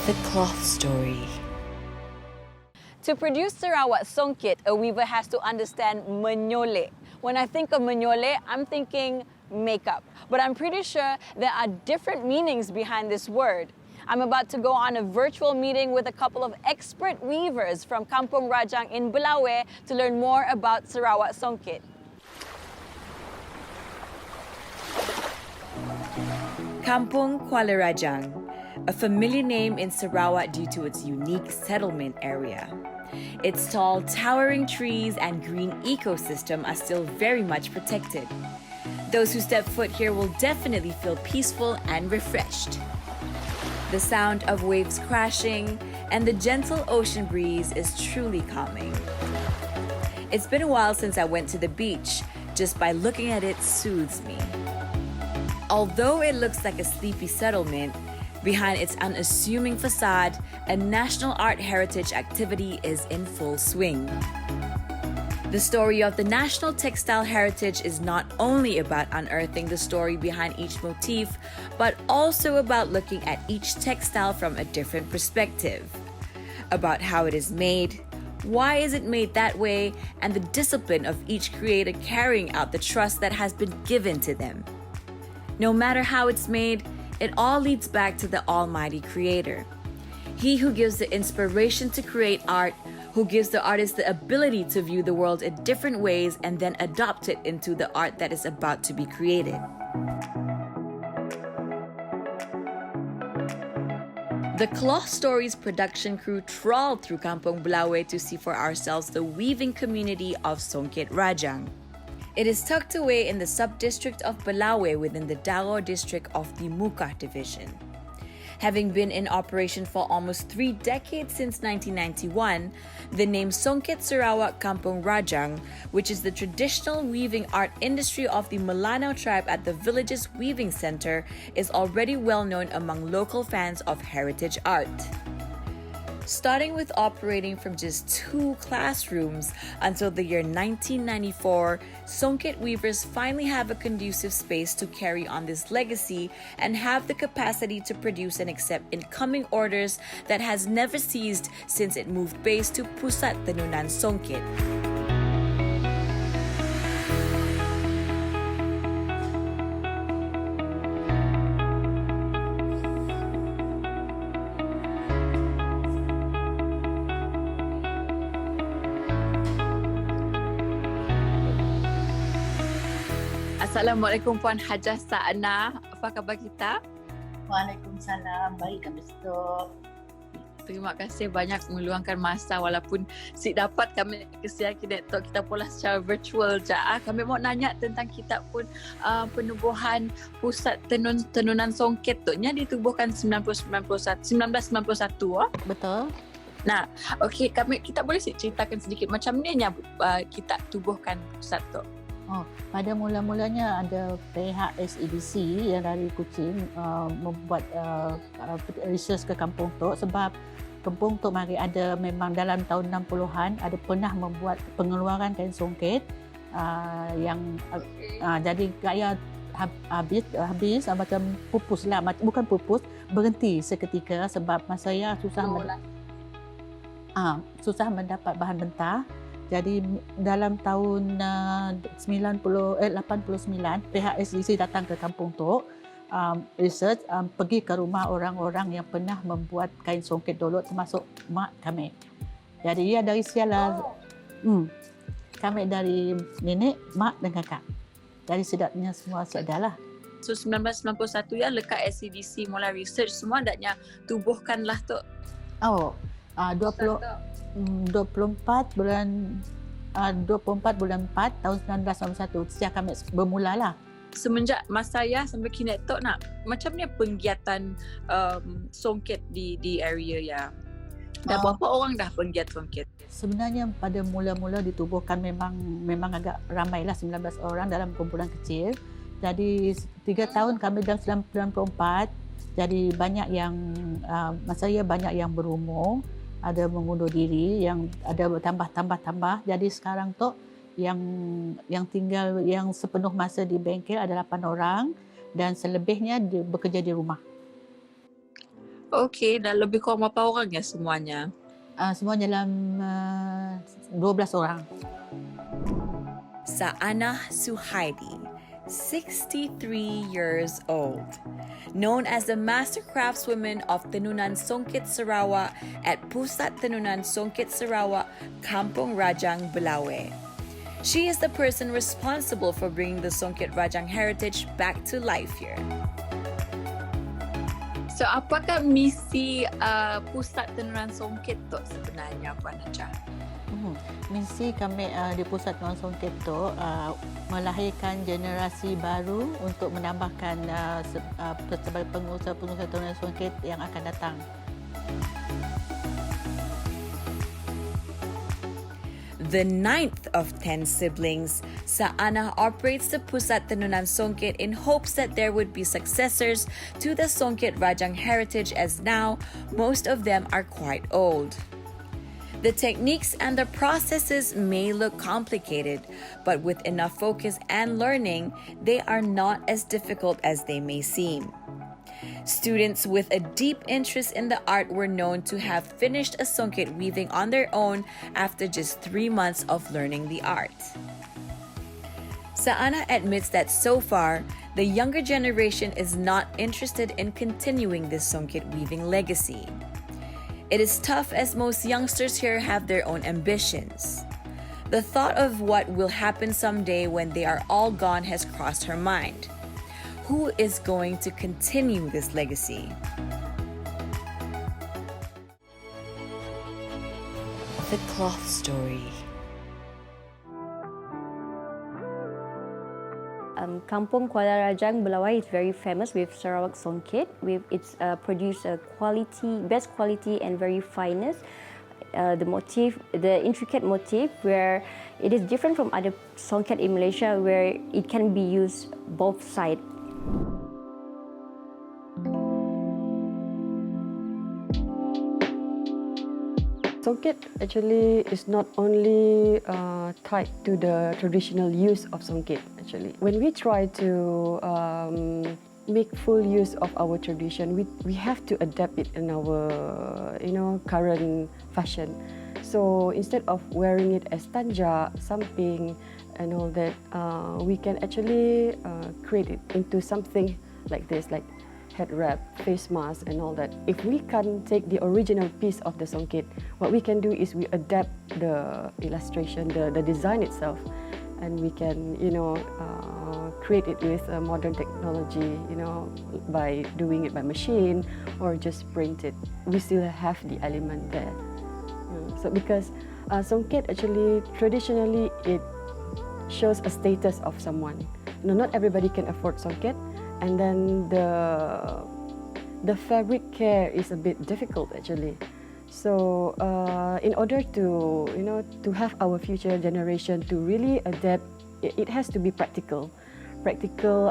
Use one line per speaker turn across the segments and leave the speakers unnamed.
The cloth story.
To produce Sarawak songket, a weaver has to understand menyolek. When I think of menyolek, I'm thinking makeup. But I'm pretty sure there are different meanings behind this word. I'm about to go on a virtual meeting with a couple of expert weavers from Kampung Rajang in Belawai to learn more about Sarawak songket.
Kampung Kuala Rajang, a familiar name in Sarawak due to its unique settlement area. Its tall, towering trees and green ecosystem are still very much protected. Those who step foot here will definitely feel peaceful and refreshed. The sound of waves crashing and the gentle ocean breeze is truly calming. It's been a while since I went to the beach. Just by looking at it soothes me. Although it looks like a sleepy settlement, behind its unassuming facade, a national art heritage activity is in full swing. The story of the national textile heritage is not only about unearthing the story behind each motif, but also about looking at each textile from a different perspective. About how it is made, why is it made that way, and the discipline of each creator carrying out the trust that has been given to them. No matter how it's made, it all leads back to the Almighty Creator. He who gives the inspiration to create art, who gives the artist the ability to view the world in different ways and then adopt it into the art that is about to be created. The Cloth Stories production crew trawled through Kampung Belawai to see for ourselves the weaving community of Songket Rajang. It is tucked away in the sub-district of Belawai within the Dawar district of the Mukah division. Having been in operation for almost 3 decades since 1991, the name Songket Sarawak Kampung Rajang, which is the traditional weaving art industry of the Melanau tribe at the village's weaving center, is already well known among local fans of heritage art. Starting with operating from just 2 classrooms until the year 1994, Songket weavers finally have a conducive space to carry on this legacy and have the capacity to produce and accept incoming orders that has never ceased since it moved base to Pusat Tenunan Songket.
Assalamualaikum Puan Hajah Sa'ana. Apa khabar kita?
Waalaikumsalam. Baik, kami Datuk.
Terima kasih banyak meluangkan masa walaupun dapat kami kesian Datuk kita pula secara virtual je. Kami mau nanya tentang kita pun penubuhan pusat tenunan songket tu nya ditubuhkan 1991.
Betul.
Nah, okey kita boleh ceritakan sedikit macam ni kita tubuhkan pusat tu.
Pada mula-mulanya ada pihak SEDC yang dari Kuching membuat research ke Kampung Tok sebab Kampung Tok mari ada memang dalam tahun 60-an ada pernah membuat pengeluaran kain songket yang jadi gaya habis macam pupus lah, bukan pupus, berhenti seketika sebab masa saya susah mendapat bahan mentah. Jadi dalam tahun 89 pihak SDC datang ke Kampung Tok research pergi ke rumah orang-orang yang pernah membuat kain songket dulu termasuk mak kami. Jadi ia dari siala kami dari nenek, mak dan kakak. Jadi sedapnya semua sudah lah.
So 1991 ya lekat SCDC mula research semua adanya tubuhkanlah tu.
24 bulan 4 tahun 1991 sejak kami bermulalah.
Semenjak masa saya sampai kini tok nak macam ni penggiatan songket di area ya. Dah berapa orang dah penggiat songket?
Sebenarnya pada mula-mula ditubuhkan memang agak ramailah 19 orang dalam kumpulan kecil. Jadi 3 tahun kami dalam 1994. Jadi banyak yang masa saya banyak yang berumur. Ada mengundur diri, yang ada tambah. Jadi sekarang tu yang tinggal yang sepenuh masa di bengkel ada 8 orang dan selebihnya bekerja di rumah.
Okey, dah lebih kurang berapa orang ya semuanya?
Semua dalam 12 orang.
Saanah Suhaidi, 63 years old, known as the Master Craftswoman of Tenunan Songket Sarawak at Pusat Tenunan Songket Sarawak, Kampung Rajang, Belawai. She is the person responsible for bringing the Songket Rajang heritage back to life here.
So, apakah misi Pusat Tenunan Songket tu sebenarnya, Puan Najah?
Misi kami di Pusat Tenunan Songket tu melahirkan generasi baru untuk menambahkan sebagai pengusaha-pengusaha tenunan songket yang akan datang.
The 9th of 10 siblings, Saanah operates the Pusat Tenunan Songket in hopes that there would be successors to the Songket Rajang heritage, as now most of them are quite old. The techniques and the processes may look complicated, but with enough focus and learning, they are not as difficult as they may seem. Students with a deep interest in the art were known to have finished a songket weaving on their own after just 3 months of learning the art. Saanah admits that so far, the younger generation is not interested in continuing this songket weaving legacy. It is tough as most youngsters here have their own ambitions. The thought of what will happen someday when they are all gone has crossed her mind. Who is going to continue this legacy? The Cloth Story.
Kampung Kuala Rajang, Belawai is very famous with Sarawak songket. It's produced best quality and very finest. The intricate motif, where it is different from other songket in Malaysia, where it can be used both sides.
Songket actually is not only tied to the traditional use of songket. Actually, when we try to make full use of our tradition, we have to adapt it in our current fashion. So instead of wearing it as tanja, samping, and all that, we can actually create it into something like this, like head wrap, face mask, and all that. If we can't take the original piece of the songket, what we can do is we adapt the illustration, the design itself, and we can, create it with modern technology, by doing it by machine or just print it. We still have the element there. So because songket actually traditionally it shows a status of someone. Not everybody can afford songket. And then the fabric care is a bit difficult actually. So in order to have our future generation to really adapt, it has to be practical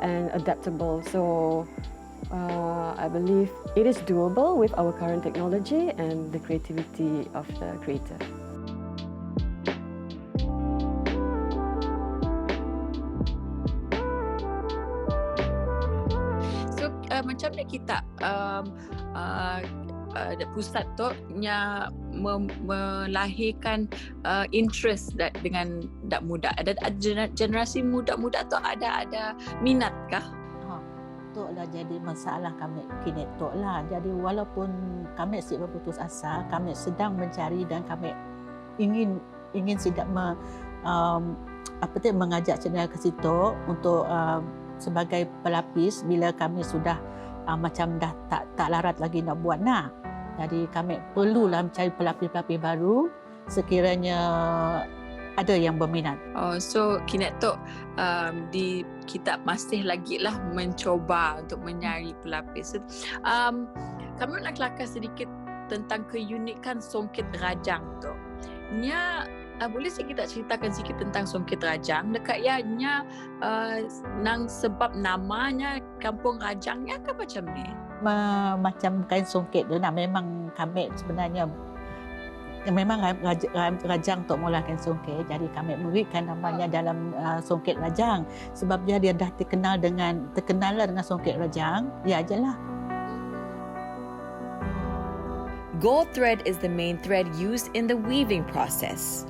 and adaptable. So I believe it is doable with our current technology and the creativity of the creator.
Macam mana kita pusat tu melahirkan interest dengan muda. Ada generasi muda tu ada minat kah?
Tu lah jadi masalah kami kini tu lah. Jadi walaupun kami sedang berputus asa, kami sedang mencari dan kami ingin sedang mengajak channel ke situ untuk sebagai pelapis bila kami sudah macam dah tak larat lagi nak buat nak. Jadi kami perlulah mencari pelapis-pelapis baru sekiranya ada yang berminat.
So Kinet tu kita masih lagi lah mencoba untuk mencari pelapis. Kami nak kelakar sedikit tentang keunikan songket Rajang tu. Boleh kita ceritakan sikit tentang songket Rajang dekat nya nang sebab namanya Kampung Rajangnya ke macam ni?
Macam kain songket tu memang kami sebenarnya memang Rajang untuk mula kain songket, jadi kami berikan namanya dalam songket Rajang sebab dia dah terkenal dengan songket Rajang, ya ajalah.
gold thread is the main thread used in the weaving process.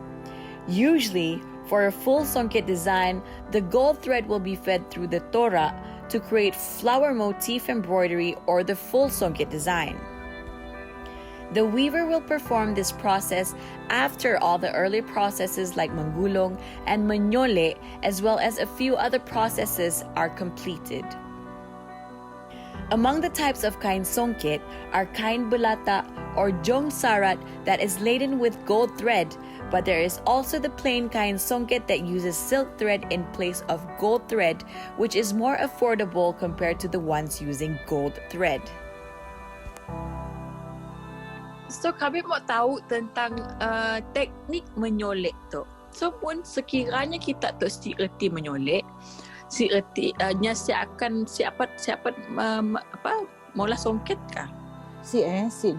Usually, for a full songket design, the gold thread will be fed through the tora to create flower motif embroidery or the full songket design. The weaver will perform this process after all the early processes like menggulung and menyolek, as well as a few other processes are completed. Among the types of kain songket are kain belata or jong sarat that is laden with gold thread, but there is also the plain kain songket that uses silk thread in place of gold thread, which is more affordable compared to the ones using gold thread.
So kami mau tahu tentang teknik menyolek tu. So pun sekiranya kita tu si erti menyolek, si erti siapa mula songket kah?
Si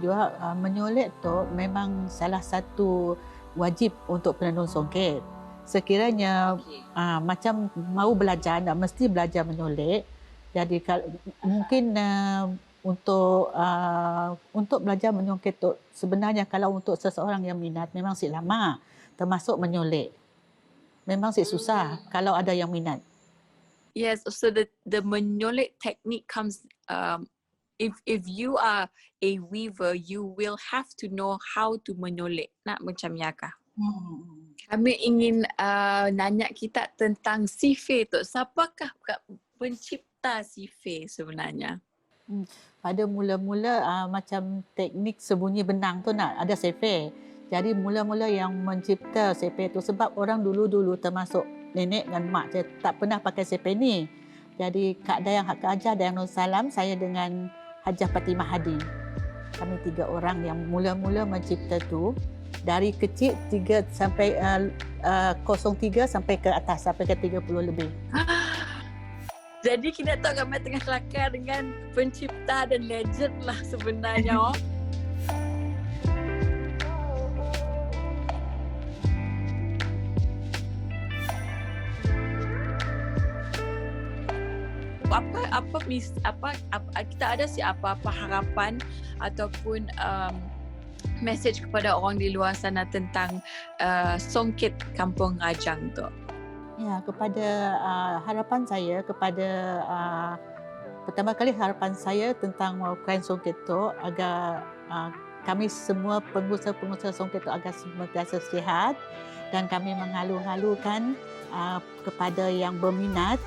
juga menyolek tu memang salah satu wajib untuk penenun songket. Sekiranya macam mau belajar, mesti belajar menyolek. Jadi mungkin untuk belajar menyongket tu sebenarnya kalau untuk seseorang yang minat memang si lama, termasuk menyolek. Memang si susah kalau ada yang minat.
Yes, so the menyolek technique comes if you are a weaver, you will have to know how to menyolek. Nak macam ya kah? Kami ingin nanya kita tentang sife tu. Siapakah pencipta sife sebenarnya?
Pada mula-mula macam teknik sembunyi benang tu nak ada sefe. Jadi mula-mula yang mencipta sefe tu sebab orang dulu-dulu termasuk nenek dan mak saya tak pernah pakai sefe ni. Jadi Kak Dayang Hak Ajar, Dayang Nur Salam, saya dengan Hajah Fatimah Hadi. Kami 3 orang yang mula-mula mencipta tu dari kecil 3 sampai 03 sampai ke atas sampai ke 30 lebih.
Jadi kita tahu kami tengah kelakar dengan pencipta dan legend lah sebenarnya. Apa kita ada apa harapan ataupun message kepada orang di luar sana tentang songket Kampung Rajang tu?
Ya, kepada harapan saya pertama kali harapan saya tentang kain songket tu agar kami semua pengusaha-pengusaha songket tu agar sentiasa sihat, dan kami menghalu-halukan kepada yang berminat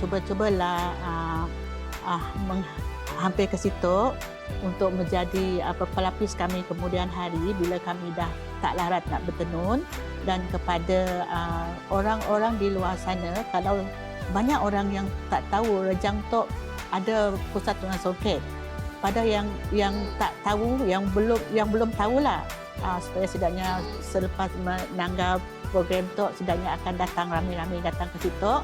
cubalah hampir ke situ untuk menjadi pelapis kami kemudian hari bila kami dah tak larat nak bertenun. Dan kepada orang-orang di luar sana, kalau banyak orang yang tak tahu Rajang Tok ada pusat tunan songket. Pada yang tak tahu, yang belum tahulah, supaya setidaknya selepas menanggap program Tok setidaknya akan datang ramai-ramai datang ke situ.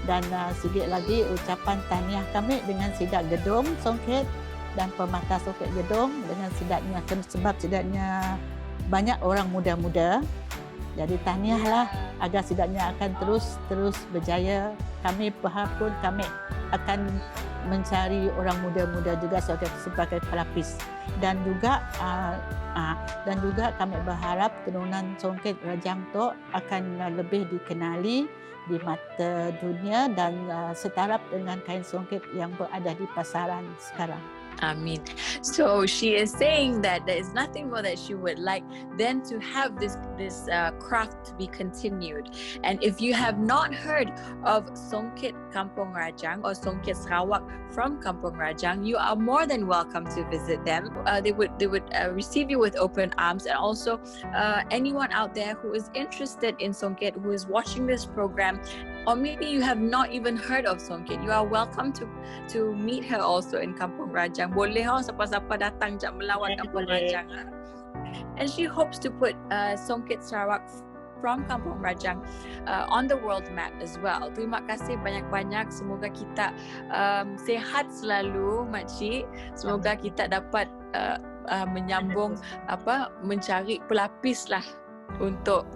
Dan sikit lagi ucapan tahniah kami dengan sidak gedung songket dan pemata songket gedung dengan sidaknya, sebab sidaknya banyak orang muda-muda. Jadi tahniahlah agar sidaknya akan terus berjaya. Kami berharap pun kami akan mencari orang muda-muda juga sebagai pelapis. Dan juga kami berharap tenunan songket Rajang Tok akan lebih dikenali di mata dunia dan setaraf dengan kain songket yang berada di pasaran sekarang.
Amin. So she is saying that there is nothing more that she would like than to have this craft to be continued. And if you have not heard of songket Kampung Rajang or songket Sarawak from Kampung Rajang, you are more than welcome to visit them. They would receive you with open arms, and also anyone out there who is interested in songket, who is watching this program, or maybe you have not even heard of songket, you are welcome to meet her also in Kampung Rajang. Boleh siapa-siapa datang jak melawat Kampung Rajang. And she hopes to put songket Sarawak from Kampung Rajang on the world map as well. Terima kasih banyak-banyak. Semoga kita sehat selalu, Makcik. Semoga kita dapat menyambung mencari pelapis lah untuk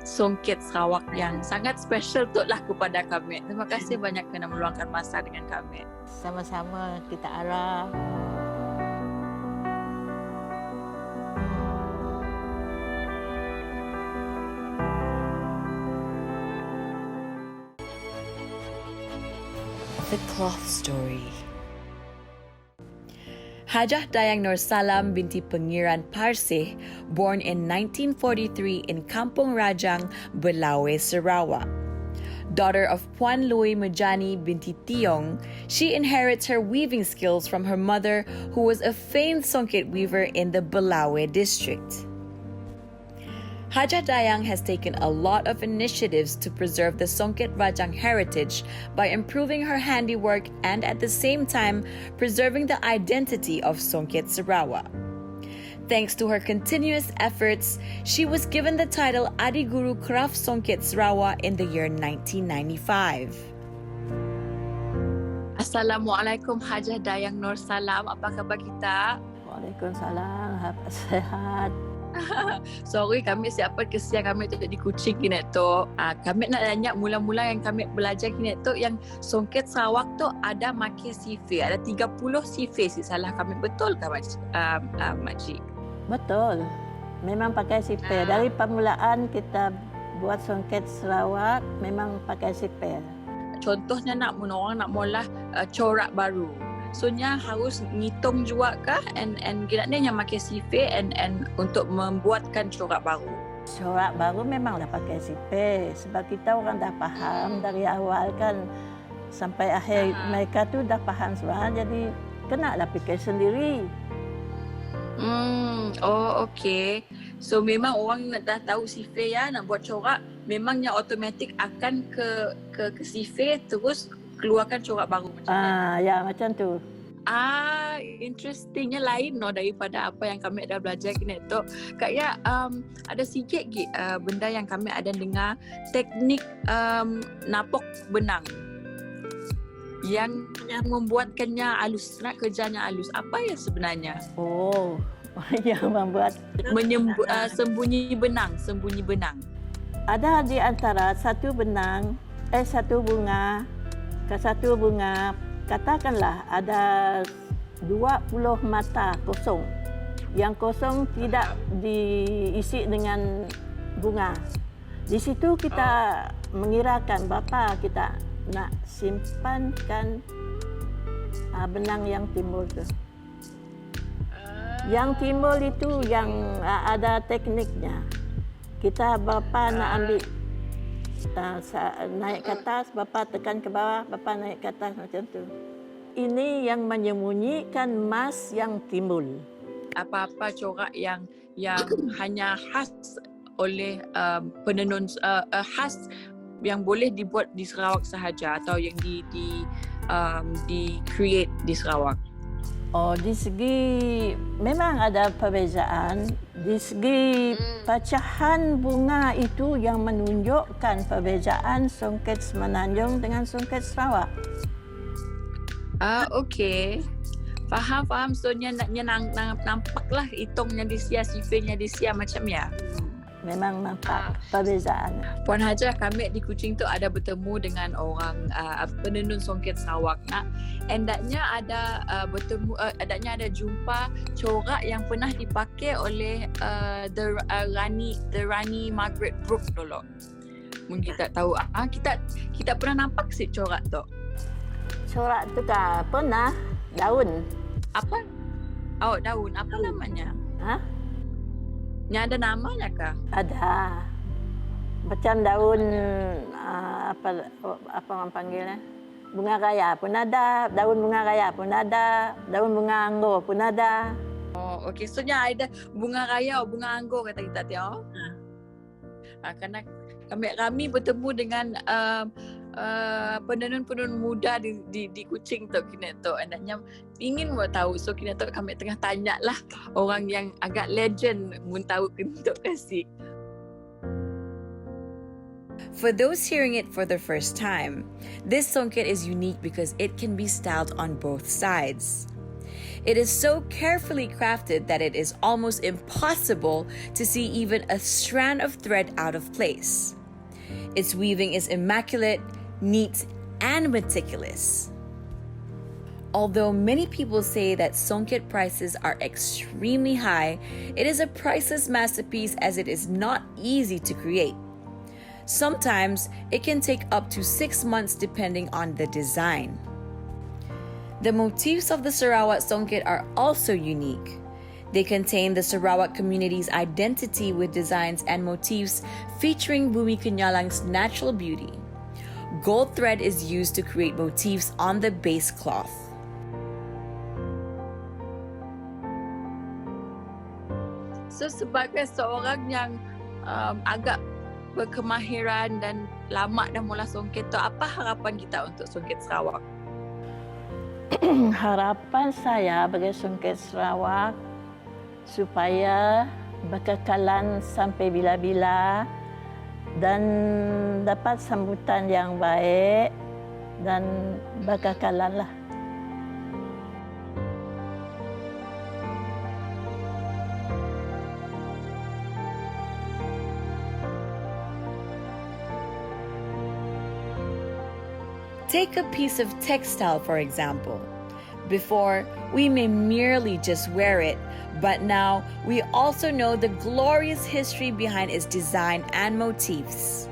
songket Sarawak yang sangat special tu lah kepada kami. Terima kasih banyak kerana meluangkan masa dengan kami.
Sama-sama kita arah.
The Cloth Story. Hajah Dayang Nur Salam binti Pengiran Parseh, born in 1943 in Kampung Rajang, Belawai, Sarawak. Daughter of Puan Lui Mujani binti Tiong, she inherits her weaving skills from her mother, who was a famed songket weaver in the Belawai district. Hajah Dayang has taken a lot of initiatives to preserve the Songket Rajang heritage by improving her handiwork and at the same time preserving the identity of Songket Sarawak. Thanks to her continuous efforts, she was given the title Adi Guru Craft Songket Sarawak in the year 1995.
Assalamualaikum Hajah Dayang Nur Salam. Apa khabar kita?
Waalaikumsalam. Sehat.
Sorry kami siapa kesian kami tu di Kuching kini tu. Kami nak tanya mula-mula yang kami belajar kini tu yang Songket Sarawak tu ada makin sifir. Ada 30 sifir si salah kami, betul ke makcik?
Betul. Memang pakai sipir. Dari permulaan kita buat Songket Sarawak memang pakai sipir.
Contohnya nak orang nak mula corak baru. So nya harus ngitung juga kah and kira-kira yang pakai sifir and untuk membuatkan corak baru.
Corak baru memanglah pakai sipir sebab kita orang dah faham dari awal kan sampai akhir mereka tu dah faham semua, jadi kena lah fikir sendiri.
Oh okey. So memang orang dah tahu sifir ya nak buat corak, memangnya automatik akan ke sifir terus keluarkan corak baru macam mana?
Ya macam tu.
Interestingnya lain daripada apa yang kami dah belajar kini tu. Kak Ya, ada sikit benda yang kami ada dengar, teknik napok benang yang membuatkannya halus, nak kerjanya halus. Apa yang sebenarnya?
Oh, yang membuat
sembunyi benang.
Ada di antara satu bunga ke satu bunga, katakanlah ada 20 mata kosong. Yang kosong tidak diisi dengan bunga. Di situ kita mengirakan berapa kita nak simpankan benang yang timbul tu. Yang timbul itu yang ada tekniknya. Kita berapa nak ambil naik ke atas, bapa tekan ke bawah, bapa naik ke atas macam tu. Ini yang menyembunyikan emas yang timbul.
Apa-apa corak yang hanya khas oleh penenun khas yang boleh dibuat di Sarawak sahaja atau yang di create di Sarawak.
Oh, di segi memang ada perbezaan. Di segi pecahan bunga itu yang menunjukkan perbezaan Songket Semenanjung dengan Songket Sarawak.
Okey. Faham. So nampaklah hitungnya di sia, sifirnya di sia macam ya.
Memang nampak perbezaan.
Puan Hajah, kami di Kuching tu ada bertemu dengan orang penenun Songket Sarawak. Endaknya ada adanya ada jumpa corak yang pernah dipakai oleh the Rani Margaret Brooke dulu. Mungkin kita tahu. Kita pernah nampak si corak tu.
Corak tu kah pernah daun.
Apa? Oh, daun. Apa namanya? Yang ada namanya kah?
Ada. Macam daun apa orang panggilnya? Bunga raya pun ada, daun bunga raya pun ada, daun bunga anggur pun ada.
Oh, okey. So ada bunga raya atau bunga anggur kata kita tengok. Kerana kami bertemu dengan penenun-penenun muda di Kuching tu kini tu. Anaknya ingin mau tahu, so kini tu kami tengah tanya lah orang yang agak legend mun tahu kini tu kasih.
For those hearing it for the first time, this songket is unique because it can be styled on both sides. It is so carefully crafted that it is almost impossible to see even a strand of thread out of place. Its weaving is immaculate, neat, and meticulous. Although many people say that songket prices are extremely high, it is a priceless masterpiece as it is not easy to create. Sometimes it can take up to 6 months depending on the design. The motifs of the Sarawak songket are also unique. They contain the Sarawak community's identity with designs and motifs featuring Bumi Kenyalang's natural beauty. Gold thread is used to create motifs on the base cloth.
So sebagai seorang yang agak berkemahiran dan lama dah mula songket tu, apa harapan kita untuk songket Sarawak?
Harapan saya bagi songket Sarawak supaya berkekalan sampai bila-bila dan dapat sambutan yang baik dan berkekalan lah.
Take a piece of textile, for example. Before, we may merely just wear it, but now we also know the glorious history behind its design and motifs.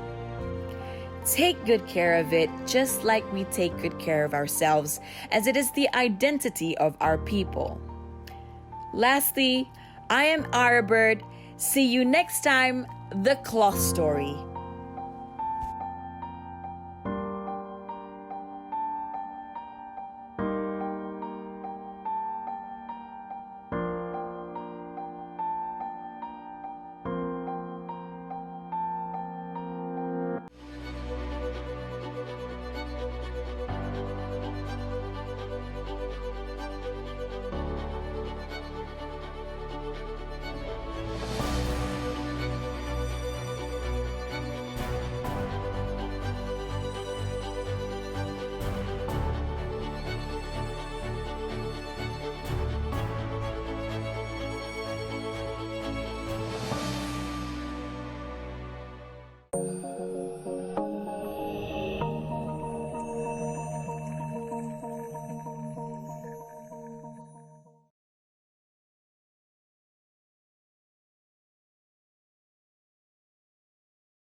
Take good care of it just like we take good care of ourselves, as it is the identity of our people. Lastly, I am Arabyrd. See you next time, The Cloth Story.